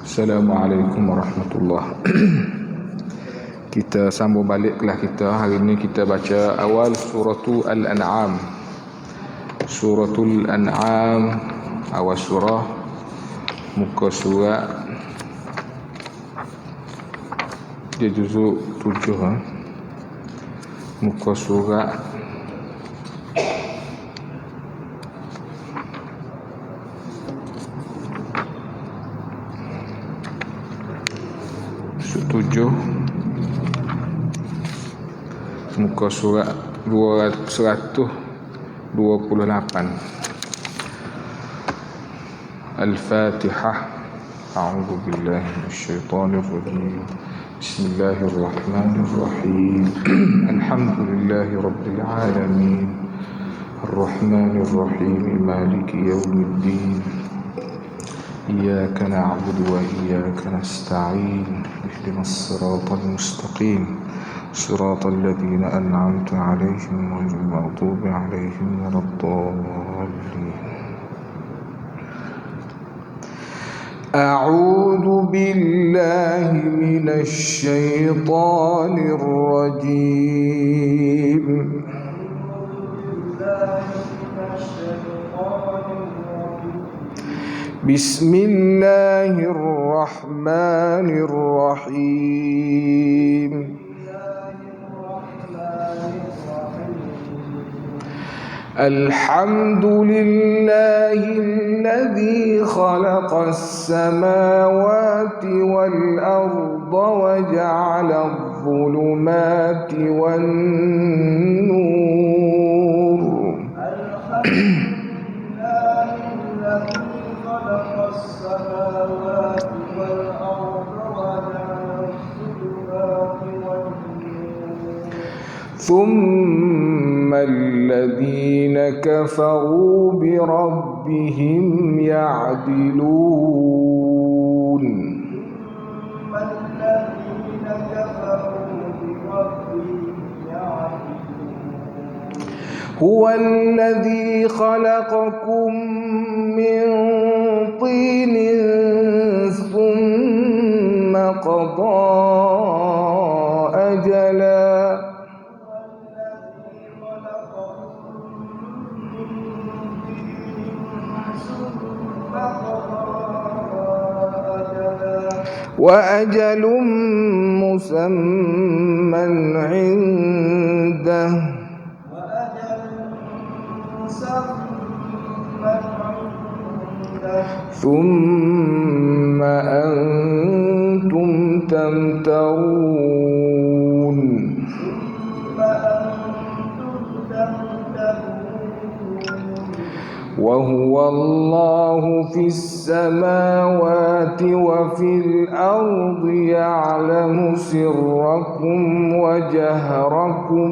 Assalamualaikum warahmatullahi. Kita sambung balik kelas kita. Hari ini kita baca awal suratul Al-An'am. Suratul An'am, awal surah, muka surat dia juzuk 7 muka surat 7, muka surat 128. Al-Fatihah. A'udzu billahi minasyaitonir rajim. Bismillahirrahmanirrahim. Alhamdulillahi rabbil alamin. Ar-Rahmanir Rahim. Maliki yaumiddin. إياك نعبد وإياك نستعين اهدنا الصراط المستقيم صراط الذين أنعمت عليهم غير المغضوب عليهم ولا الضالين. أعوذ بالله من الشيطان الرجيم. بسم الله الرحمن الرحيم. الحمد لله الذي خلق السماوات والأرض وجعل الظلمات والنور. ثم الذين كفروا بربهم يعدلون. هو الذي خلقكم من طين ثم قضى أجلا وأجل مسمى عنده ثم أنتم تمترون. وهو الله في السماوات وفي الأرض يعلم سركم وجهركم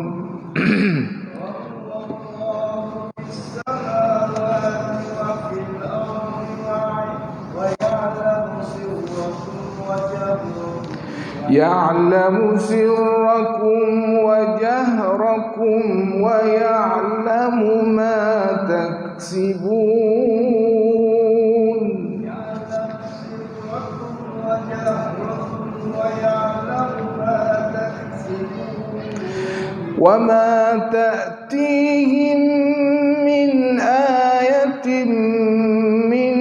يعلم سركم وجهركم ويعلم ما تكسبون. وما تأتيهم من آية من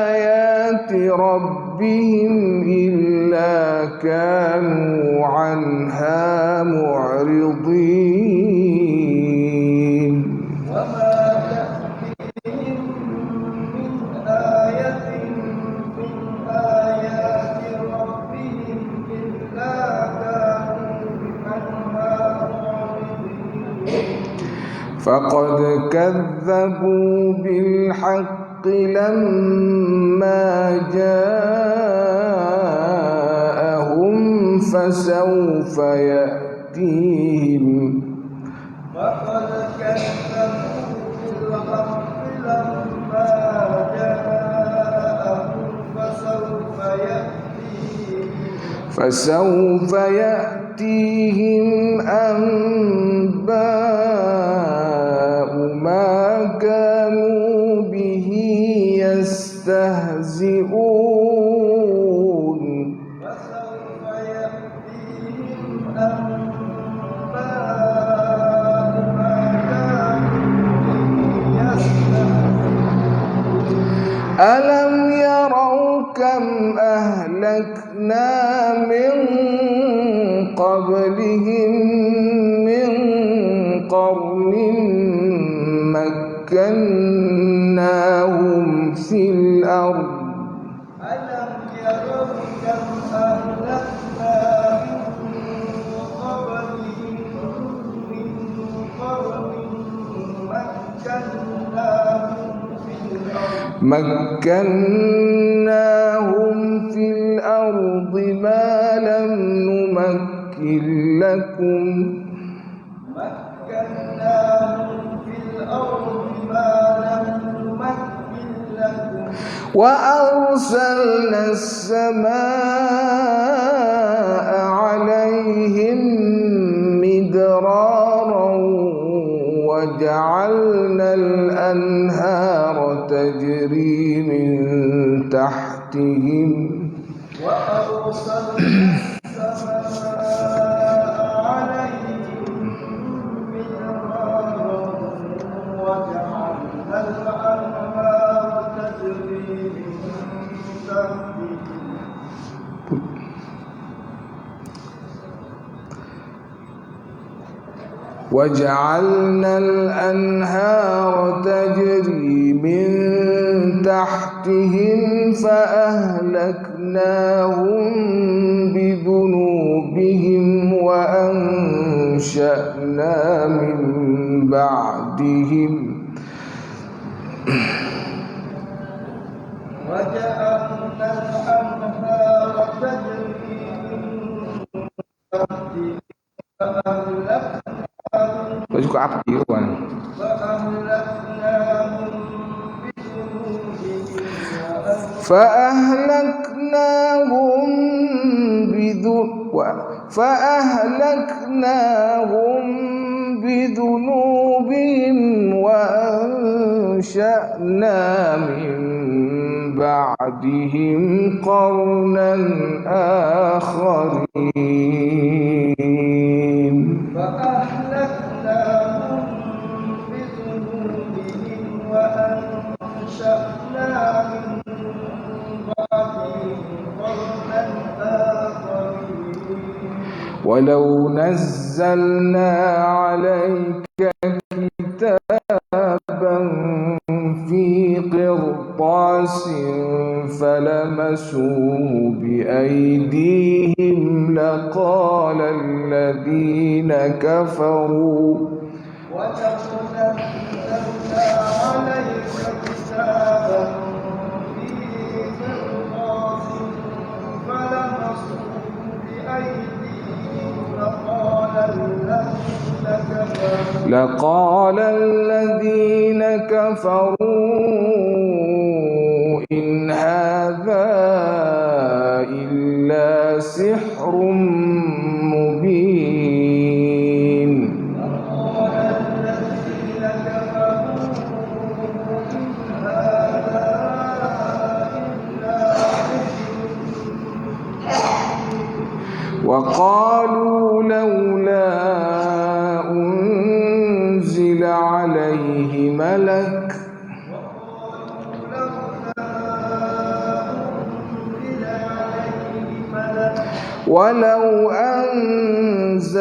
آيات ربهم إلا كانوا عنها معرضين. وما تأتيهم من آية من آيات ربهم إلا كانوا عنها معرضين. فقد كذبوا بالحق لما جاءهم فسوف يأتيهم. فقد كذبوا بالحق لما جاءهم فسوف يأتيهم أنباء ما كانوا به يستهزئون. ألم يروا كم أهلكنا من قبلهم من قرن مكناهم في الأرض ألم يروا كم أهلكنا من قبلهم من قرن مكناهم في الأرض ما لم نمكن لكم وأرسلنا السماء عليهم مدرارا وجعلنا الأنهار تجري من تحتهم وأرسلنا السماء عليهم مدرارا وجعلنا الأنهار تجري من تحتهم وجعلنا الأنهار تجري من تحتهم فأهلكناهم بذنوبهم وأنشأنا من بعدهم وجعلنا الأنهار تجري من تحتهم فأهلكناهم بذنوبهم وأنشأنا من بعدهم قرنا آخرين ولو نزلنا عليك كتابا في قرطاس فلمسوه بأيديهم لقال الذين كفروا لقال الذين كفروا إن هذا إلا سحر مبين وقالوا لولا أنزل عليه ملك ولو أنزلنا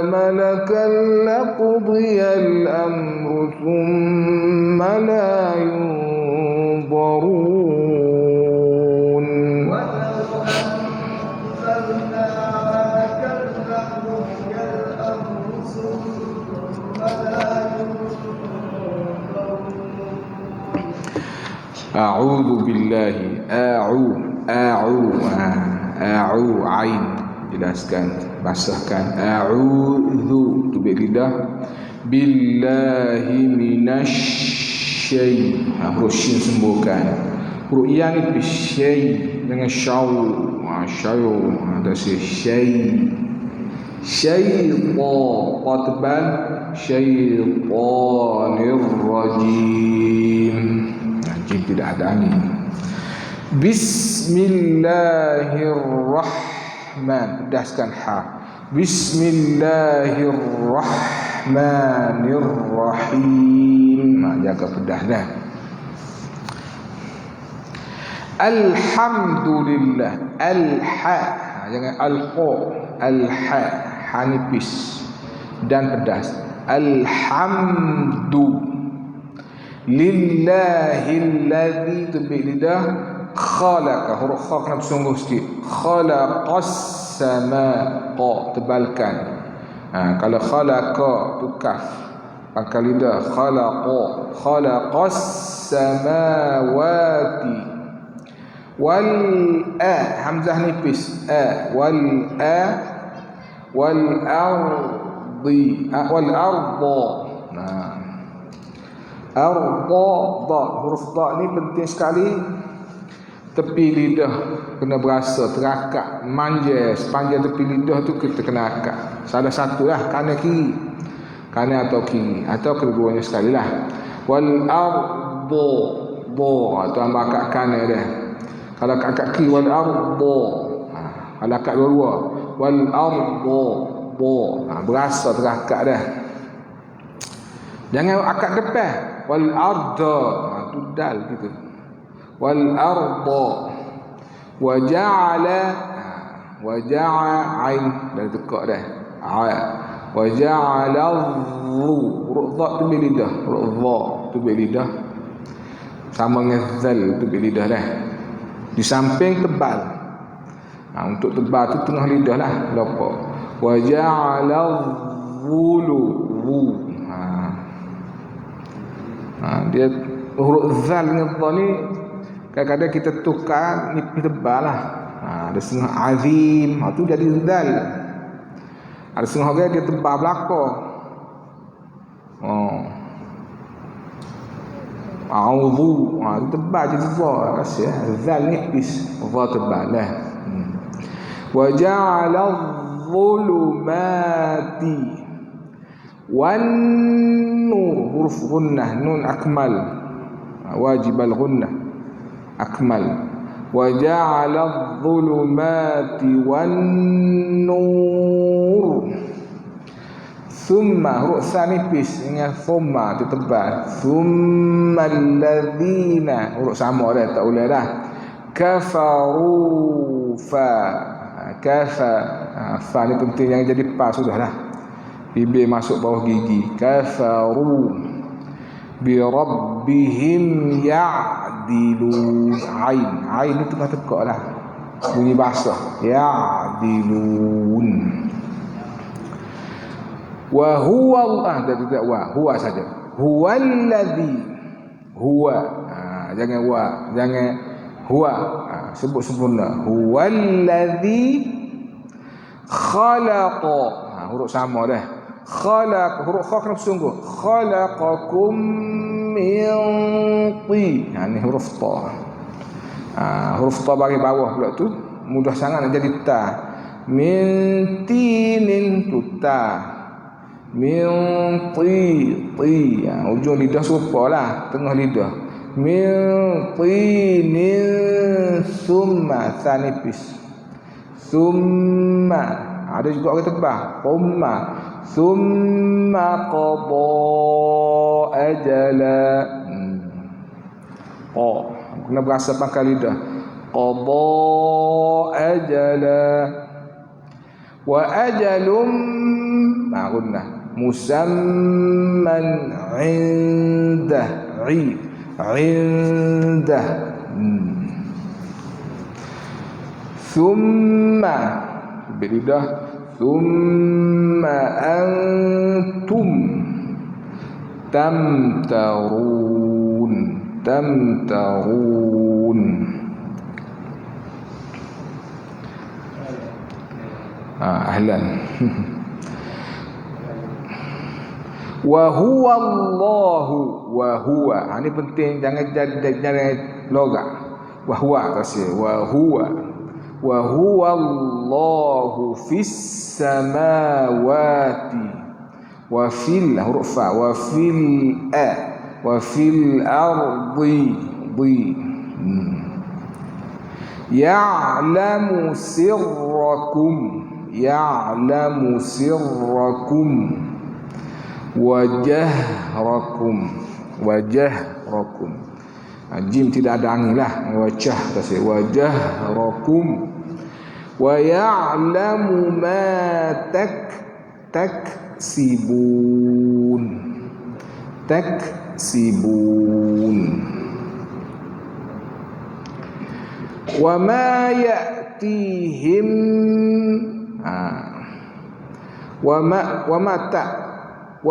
ملكا لقضي الأمر ثم لا ينظرون أعوذ بالله أعو عين jelaskan basahkan a'udzu tubik lidah billahi minasy huruf shin sembuhkan huruf ya ni bisyai dengan syaw ada syai qatban syaitanir rajim jin tidak ada angin. Bismillahirrahman, pedaskan ha. Bismillahirrahmanirrahim. Jaga pedas dah. Alhamdulillah. Al-ha, jangan al-qa. Al-ha, ha nipis dan pedas. Alhamdu lillahilladzi tebik lidah khalaqa, huruf kha kena bersungguh sikit. Khalaqas sama, qa tebalkan. Kalau khalaqa tu kaf, pakai lidah. Khalaqa, khalaqas samawati. Wal a, hamzah nipis. Wal ardi, wal arda. Arda, da, huruf da ni penting sekali. Tepi lidah kena berasa terakak, manja sepanjang tepi lidah tu kita kena akak. Salah satu lah, kanan kiri, kanan atau kiri, atau kedua-duanya sekali lah. Wal arda, bo tu ambil akak kanan dia. Kalau akak kiri wal arda, kalau akak dua-dua wal arda, bo berasa terakak dah. Jangan akak depan wal arda, tu dal gitu. Wal arda wa ja'ala, wa ja'a ain dah tekak dah. Wa ja'ala huruf dha tu lidah, huruf dha tu lidah sama dengan zal tu lidah dah. Di samping tebal. Untuk tebal tu tengah lidah lah, lopak. Wa ja'ala dhulu, dia huruf zal dengan dha ni kadang-kadang kita tukar nipis tebal lah. Ada setengah azim, tu jadi zal. Ada setengah orang dia tebal belakang. A'udhu, tu tebal jadi za. Rasa zal nipis, za tebal lah. Wa ja'ala dhulumati wan nur, huruf gunnah, nun akmal, wajib al-gunnah akmal. Wa ja'ala dhulumati wan nur. Thumma, huruf sa nipis dengan thumma tu tebal. Thumma alladhina, huruf sama dah, tak boleh dah. Kafaru, fa, kafa, fa ni penting, yang jadi pa sudah lah. Bibir masuk bawah gigi. Kafaru bi rabbihim ya'dilun. Ain itu tengah tekak lah, bunyi basah. Ya'dilun. Wa huwa Allah, tidak wa, huwa saja. Huwa alladhi, huwa, jangan wa, jangan huwa, sebut sempurna. Huwa alladhi khalaqa, huruf sama dah. Khalaq, huruf kha kena bersungguh. Khalaqakum min tin, ni huruf ta. Huruf ta bagi bawah pula tu mudah sangat nak jadi ta. Min tinin tu ta. Min ti, ujung lidah serupalah, tengah lidah. Min tinin summa, sanipis. Summa, ada juga orang tebal. Summa, summa qada ajala. Kena berasa pakai lidah. Qada ajala. Wa ajalum, gunnah, musamman indah, indah. Thumma, beridah. Thumma antum tamtarun, tamtarun. Ahlan. Wa huwa Allahu, wa huwa. Ini penting, jangan logat. Wa huwa kasih. Wa huwa. Wa huwa Allahu fis samawati wa fil, huruf fa, wa fil a, wa fil ardi, ya'lamu sirrakum, ya'lamu sirrakum wa jahrakum, wa jahrakum. Jim tidak ada angin lah. Wajah kasih wajahrakum. Wa ya'lamu ma taksibun. Taksibun. Wa ma ya'tihim wa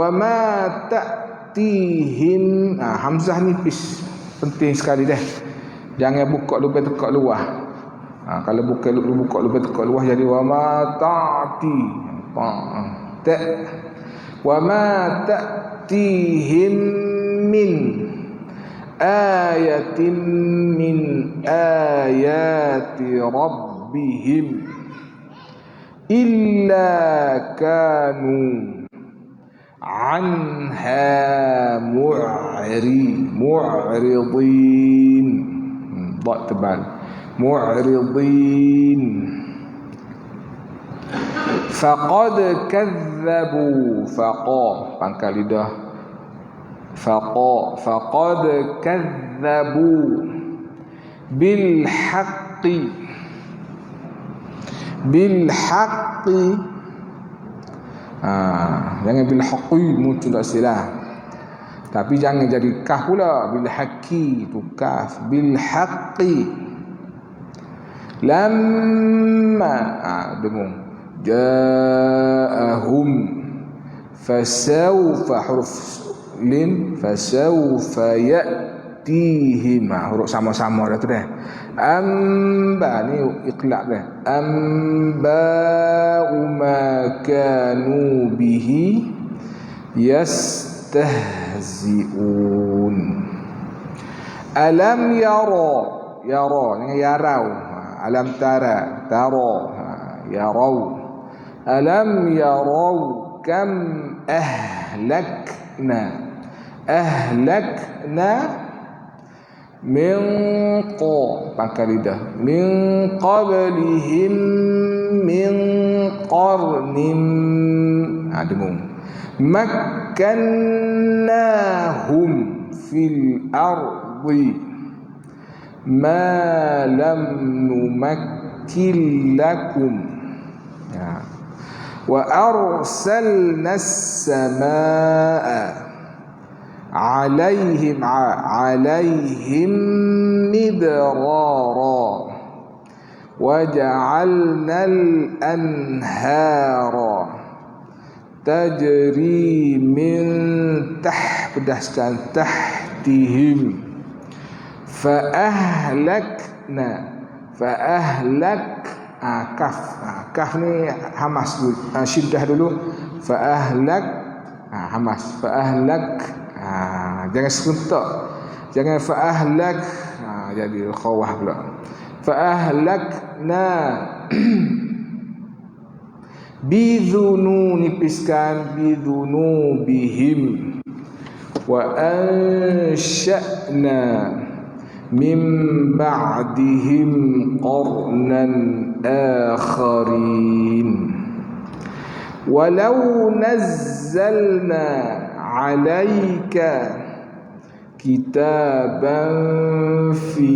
ma ta'tihim. Hamzah nipis, penting sekali dah. Jangan buka lebih tekak luar. Kalau buka lebih tekak luar jadi wa ma ta'ti. Wa ma ta'tihim min ayatin min ayati rabbihim illa kanu anha mu'ridin. Dot tebal. Mu'ridin. Faqad kadzabu. Faqa pangkal lidah. Faqad kadzabu bil haqqi. Bil haqqi. Jangan bil haqqi muncul tak silah. Tapi jangan jadi kaf pula. Bil haqqi tu kaf. Bil haqqi. Lamma dengung. Ja'ahum fasawfa huruf lin fasawfa ya'tihim. Huruf sama-sama dah tu dah. Amba ni iqlaq dah. Amba ma kanu bihi yastahzi'un. Alam yara. Yara dengan yarau. Alam tara. Tara. Yarau. Alam yarau kam ahlakna. Ahlakna min pangkal lidah. Min qablihim min qarnim. Dengung. Makkannahum fil ardi ma lam numakkil lakum. Wa arsalna as-samaa'a 'alaihim midrara wa ja'alna al-anhara tajri min tahtihim fa ahlakna kaf ni hamas dulu, syiddah dulu. Fa ahlak hamas. Fa ahlak jangan serentak. Jangan fa ahlak jadi khawah pula. Fa ahlakna bidhunu nipiskan bidhunubihim wa ansha'na min ba'dihim qarnan akharin. Walau nazzalna 'alaika kitaban fi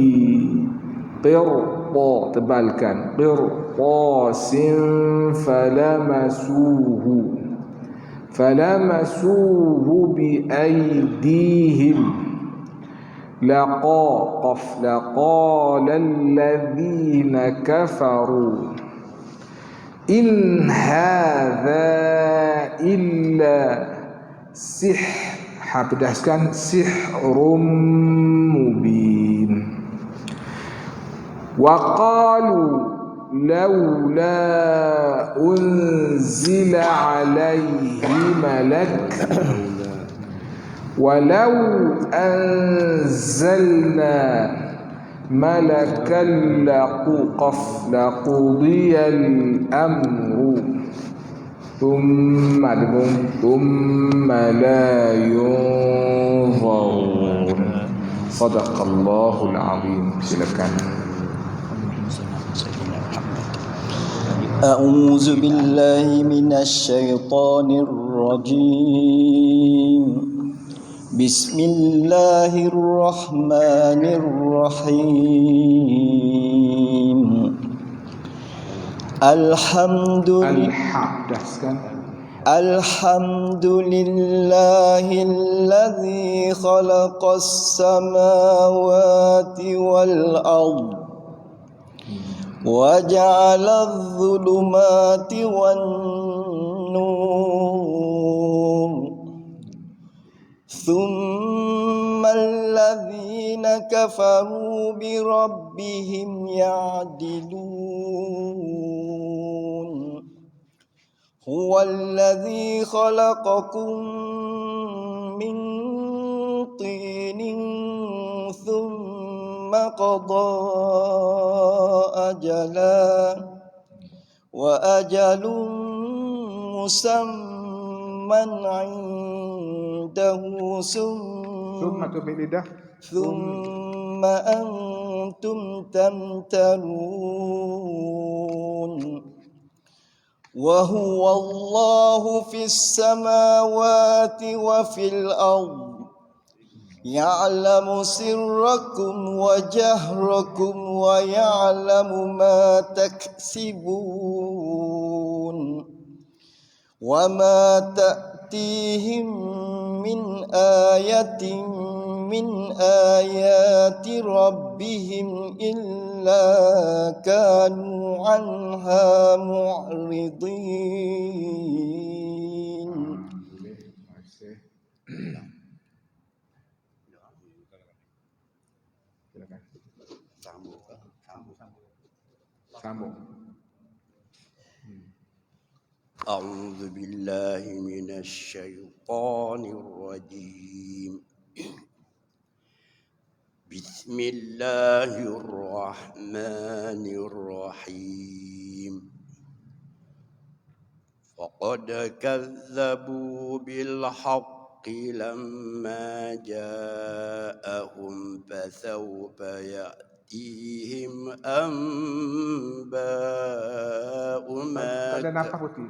qirta, tebalkan, qirtasin falamasuhu bi aydihim laqala alladhina kafaru in hadza illa pedaskan sihrum mubin. Wa qalu laula unzila alaihi malak walau anzalna malakan laqudiyal amru thumma la yunzarun. Sadaqallahul azim. Silakan. أعوذ بالله من الشيطان الرجيم بسم الله الرحمن الرحيم الحمد لله الذي خلق السماوات والأرض وجعل الظلمات والنور ثم الذين كفروا بربهم يعدلون هو الذي خلقكم من طين ثم قضى أجلا وأجل مسمى عنده ثم أنتم تمترون وهو الله في السماوات وفي الأرض يعلم سركم وجهركم ويعلم ما تكسبون وما تأتيهم من آية من آيات ربهم إلا كانوا عنها معرضين. أعوذ بالله من الشيطان الرجيم. بسم الله الرحمن الرحيم. فقد كذبوا بالحق لما جاءهم فسوف يأتيهم أنباء ما ada nafas putih.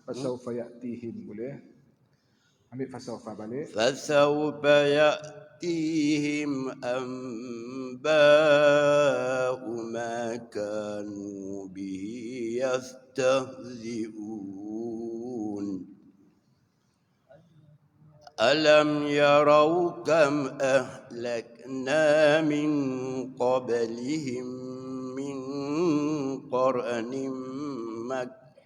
Fasawfa ya'tihim, boleh? Ambil fasawfa balik. فسوف يأتيهم أنباء ما كانوا به يستهزئون ألم يروا كم أهلكنا من قبلهم من قرن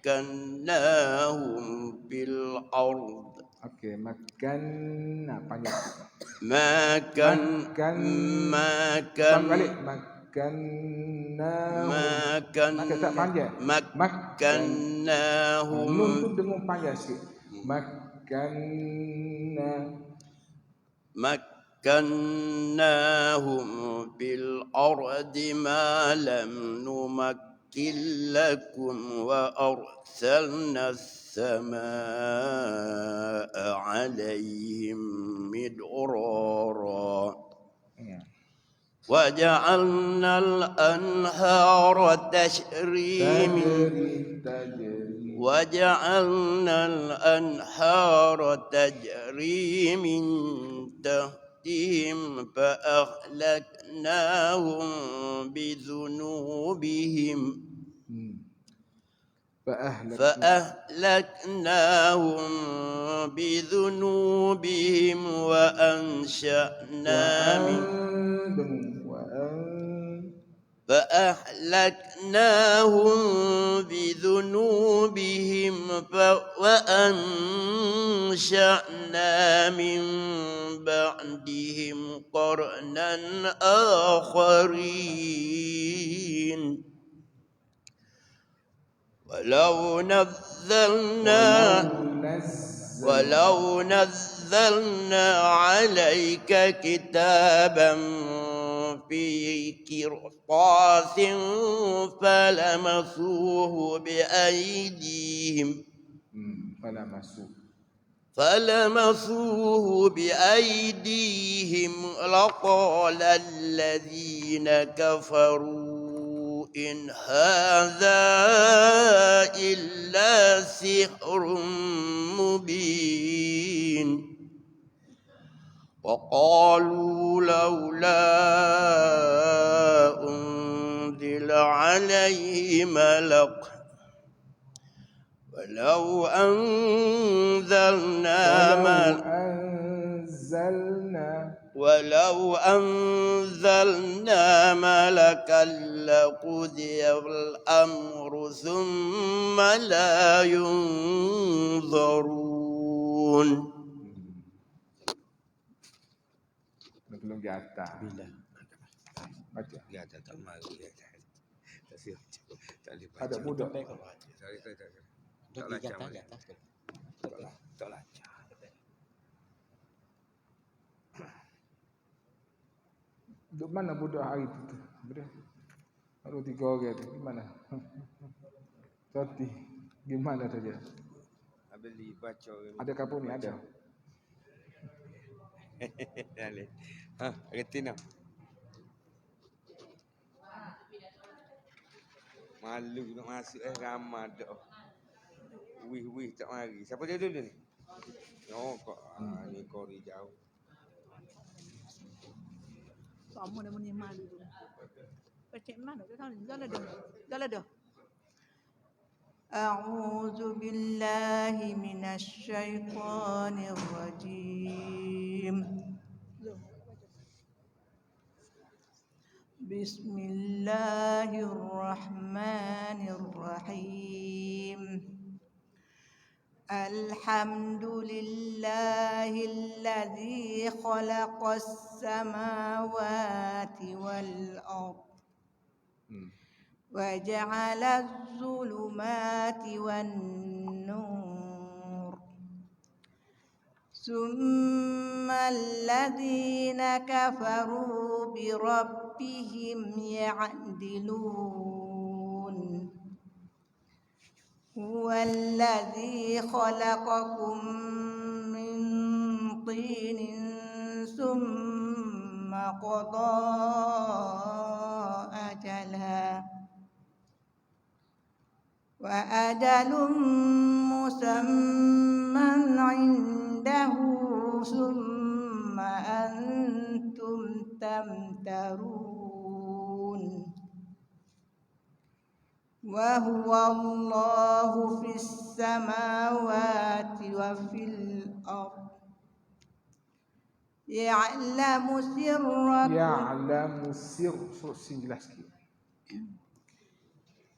مكناهم في الأرض. Okey, makan panjang. Makan balik makan tak panjang. Makkannahum nun tu dengung panjang sikit. makkannahum bil ardi ma lam numakkin lakum wa arsalna السماء عليهم مدرارا وجعلنا الأنهار تجري من تحتهم فأهلكناهم بذنوبهم وأنشأنا من بعدهم قرنا آخرين ولو نزلنا عليك كتابا في قرطاس فلمسوه بأيديهم لقال الذين كفروا إن هذا إلا سحر مبين وقالوا لولا أنزل عليه ملك ولو أنزلنا ملكا لقضي الأمر ثم لا ينظرون. Belum di atas. Bila? Baca. Ya, tak mari. Tak siap. Tak boleh baca. Ada budak. Tak. Tak lancar. Tak lancar. Duduk mana budak hari tu? Betul. Baru 3 orang tu. Gimana? Soti. Gimana saja? Beli baca. Ada kapur ni? Ada. Reti nak. Malu nak masuk ramai dah. Wih tak mari. Siapa dia dulu ni? Oh kok ni kori jauh. Kamu dah muni malu tu. Pecik mana ke kau ni? Jalan dah. أعوذ بالله من الشيطان الرجيم بسم الله الرحمن الرحيم الحمد لله الذي خلق السماوات والأرض وجعل الظلمات والنور ثم الذين كفروا بربهم يعدلون هو الذي خلقكم من طين ثم قضى أجلا وأجل مسمى عنده ثم أنتم تمترون وهو الله في السماوات وفي الأرض يعلم سركم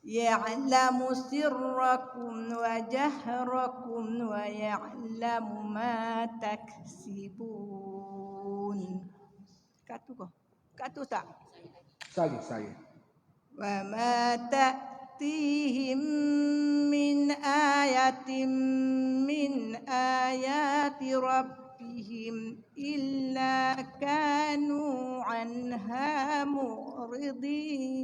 يعلم سركم وجهركم ويعلم ما تكسبون Katu tak? Saya. وما تأتيهم من آية من آيات ربهم إلا كانوا عنها معرضين.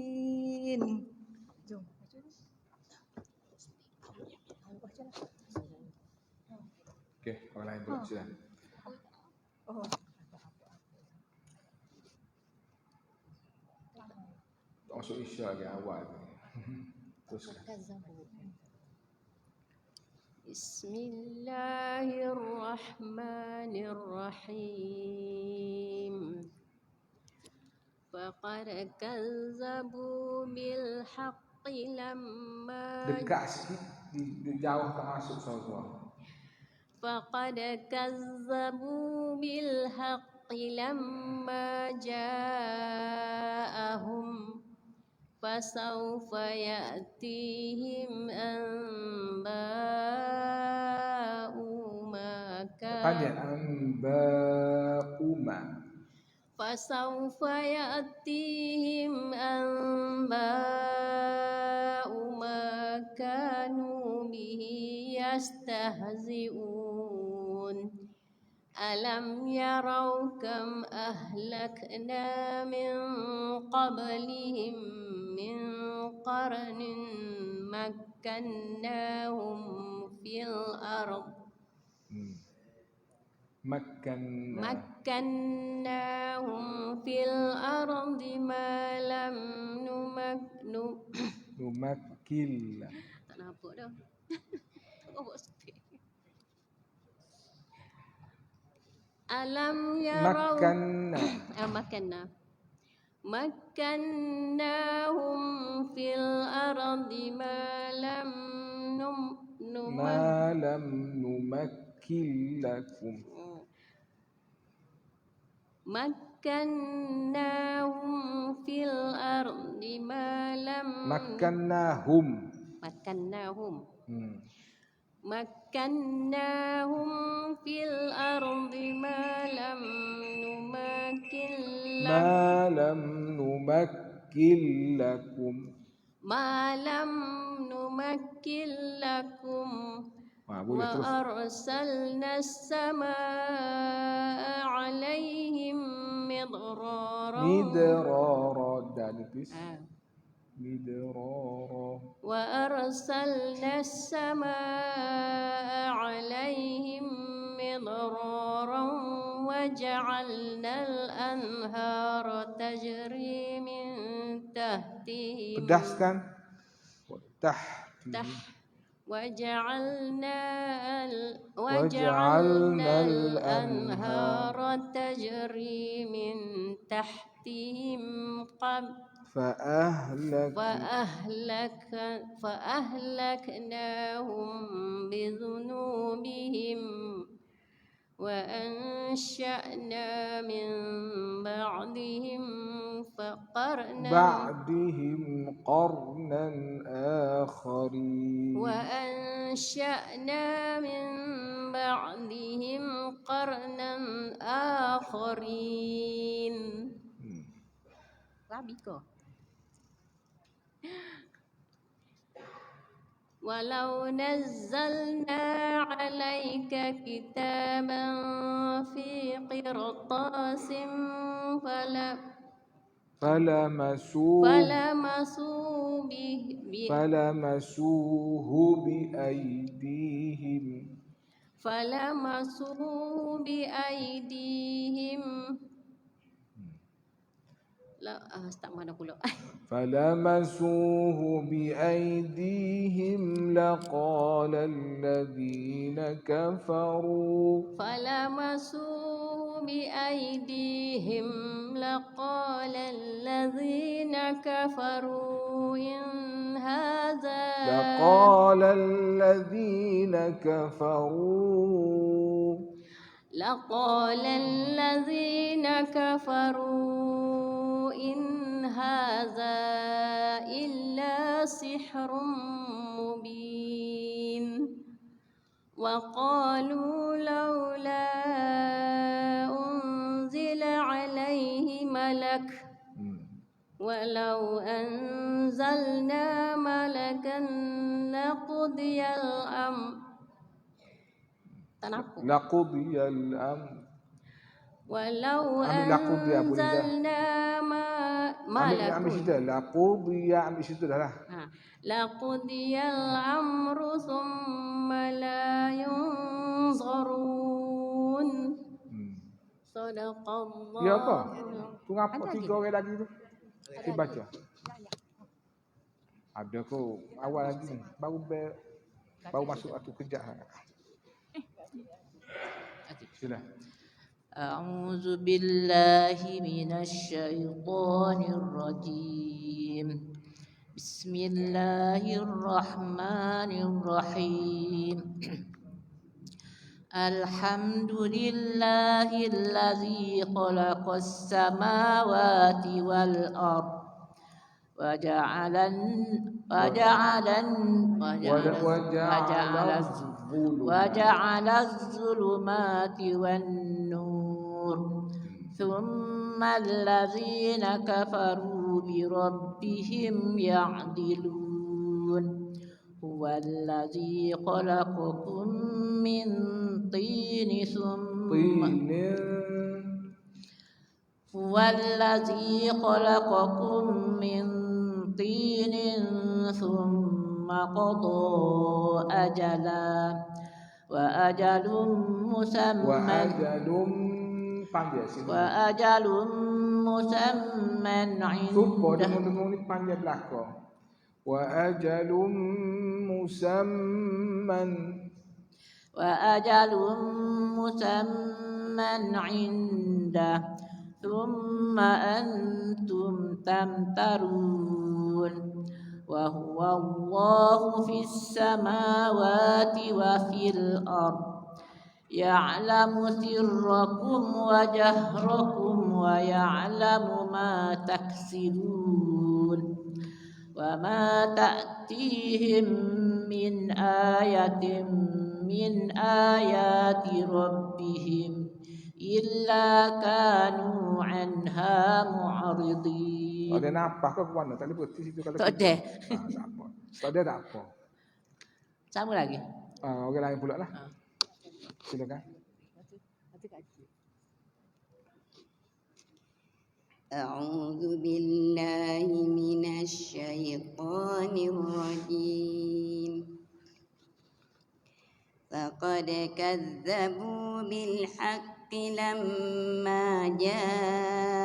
Okey, orang lain pula silakan. Masuk Isya lagi awal. Teruskan. Bismillahirrahmanirrahim. Faqad kazzabu bil haqqi lamma Dekat sikit, di jauh tak masuk suara. فقد كذبوا بالحق لما جاءهم فسوف يأتيهم أنباء ما فسوف يأتيهم أنباء ما كانوا به يستهزئون ألم يروا كم أهلكنا من قبلهم من قرن مكناهم في الأرض مكناهم في الأرض ما لم نمكن tak nampak dah. Alam yarau Makanna. Makkannahum fil ardi ma lam Ma lam numakkil lakum. Makkannahum fil ardi ma lam Makkannahum. Makkannahum fil ardi ma lam numakkil Ma lam numakkil lakum. Ma lam numakkil lakum Boleh terus. wa arsalna as-samaa'a 'alaihim midrara Dan itu. Midrara. wa arsalna as-samaa'a 'alaihim midrara wa ja'alna al-anhara tajri min tahtihim Pedaskan. وجعلنا وجعلنا الأنهار تجري من تحتهم فأهلكناهم بذنوبهم وأنشأنا من بعدهم قرنا آخرين. وأنشأنا من بعدهم قرنا آخرين. ولو نزلنا عليك كتابا في قرطاس فلمسوه بأيديهم فلمسوه بأيديهم لقال الذين كفروا إن هذا إلا سحر مبين وقالوا لولا أنزل عليه ملك ولو أنزلنا ملكا لقضي الأمر ولو أنزلنا لقضي الأمر ثم لا ينظرون. صدق الله. Ya apa? Tu ngapa 3 orang lagi tu? Kita baca. Ada ko awal lagi ni. Baru masuk aku kejap. Sila. أعوذ بالله من الشيطان الرجيم بسم الله الرحمن الرحيم الحمد لله الذي خلق السماوات والأرض وجعل الظلمات والنور ثم الذين كفروا بربهم يعدلون هو الذي خلقكم من طين ثم قضى أجلا وأجل مسمى مسمى عنده ثم أنتم تمترون وهو الله في السماوات وفي الأرض يعلم سركم وجهركم ويعلم ما تكسبون وما تأتيهم من آية من آيات ربهم إلا كانوا عنها معرضين. Tak ada nafas ke mana? Tak boleh berhenti situ kalau Tak kita. ada. Tak apa. Tak ada tak apa. Sama lagi. Orang lain pula lah. Silakan. أعوذ بالله من الشيطان الرجيم فقد كذبوا بالحق لما جاءهم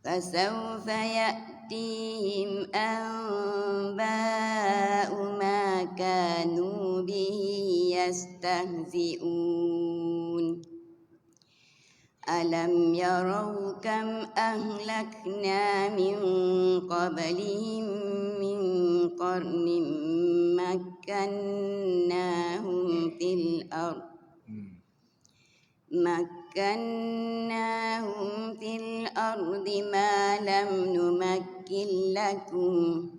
فسوف يأتيهم أنباء ما كانوا به يستهزئون ألم يروا كم أهلكنا من قبلهم من قرن مكناهم في الأرض ما لم نمكن لكم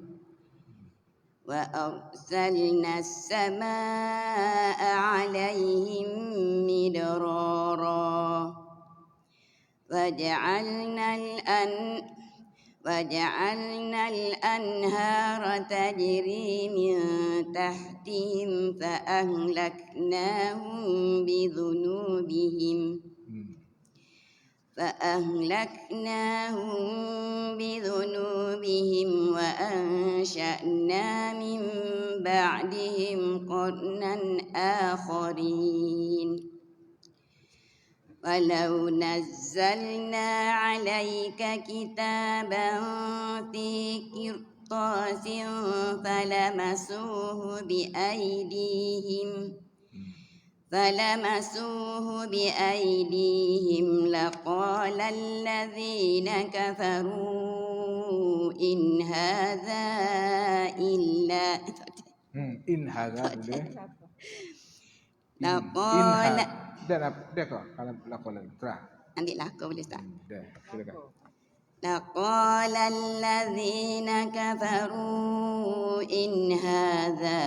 وأرسلنا السماء عليهم مدرارا وجعلنا الأنهار تجري من تحتهم فأهلكناهم بذنوبهم وأنشأنا من بعدهم قرنا آخرين ولو نزلنا عليك كتابا في قرطاس فلمسوه بأيديهم لقال الذين كفروا إن هذا إلا لقال Dia kok kalau lakonan terah. ambil lah kau boleh start. Dah, silakan. لقال الذين كفروا إن هذا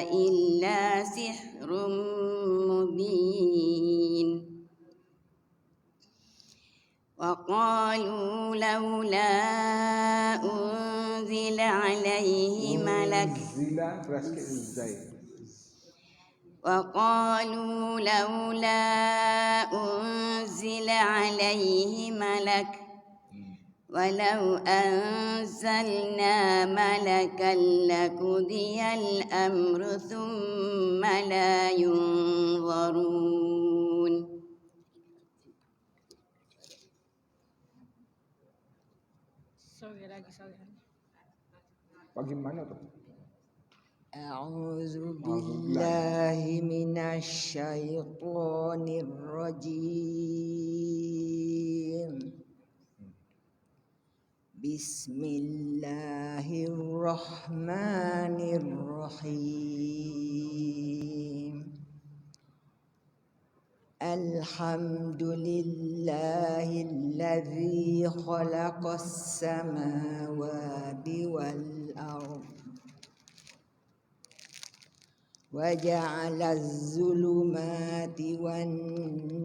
إلا سحر مبين وقالوا لولا أنزل عليه ملك وقالوا لولا أنزل عليه ملك ولو أنزلنا ملكا لقضي الأمر ثم لا ينظرون Bagaimana tu? أعوذ بالله من الشيطان الرجيم بسم الله الرحمن الرحيم الحمد لله الذي خلق السماوات والأرض وجعل الظلمات والنور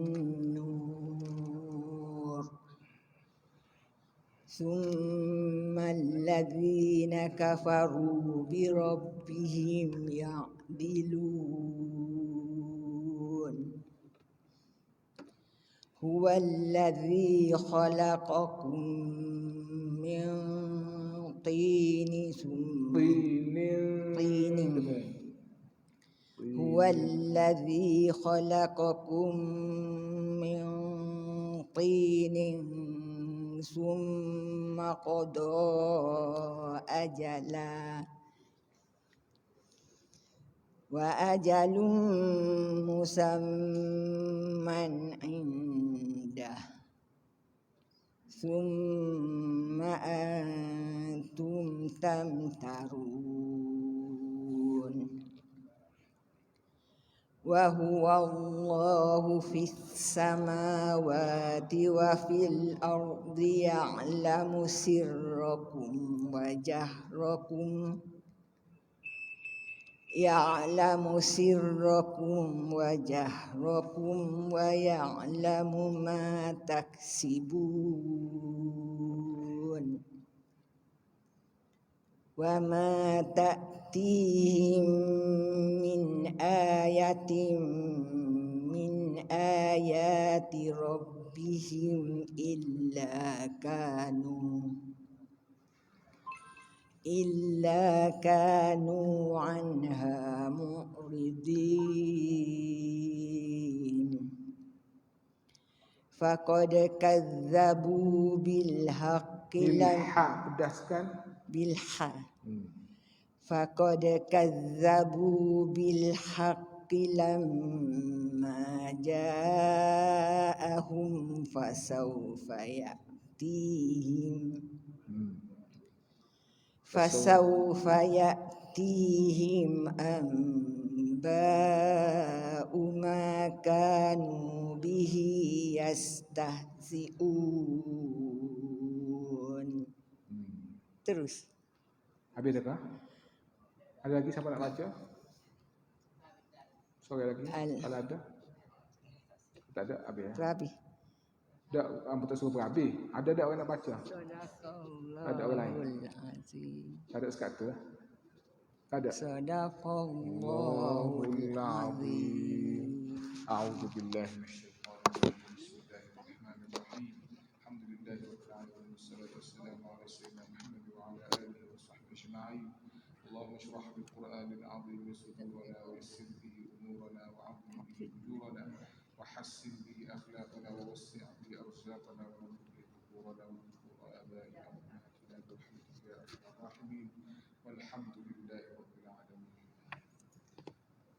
ثم الذين كفروا بربهم يعدلون هو الذي خلقكم من طين هو الذي خلقكم من طين ثم قضى أجلا وأجل مسمى عنده ثم أنتم تمترون وهو الله في السماوات وفي الأرض يعلم سركم وجهركم ويعلم ما تكسبون وما تأتيهم من آية من آيات ربهم إلا كانوا عنها معرضين فقد كذبوا بالحق pedaskan فقد كذبوا بالحق لما جاءهم فسوف يأتيهم أنباء ما كانوا به يستهزئون. Terus. Habis dah kah? Ada lagi siapa nak baca? Sore lagi? Kalau ada? Tak ada, habis ya? Habis. Tak, tak suruh berhabis. Ada tak orang nak baca? Ada orang lain? Tak ada sekata lah. Tak ada? Sadaqallahul azim. A'udzu billahi minasyaitonir rajim. Bismillahirrahmanirrahim. Alhamdulillahirabbil alamin wassalatu wassalamu ala sayyidina Muhammad wa ala alihi wa sahbihi ajma'in. Allahumma shrah bil Qur'anil azim sudurana wa yassir bihi umurana wa 'azzim bihi ujurana wa hassin bihi akhlaqana wa wassi' bihi arzaqana wa nufri quburana wa qubur abaina wa ummatina bi rahmatika ya arhamar rahimin. Walhamdulillah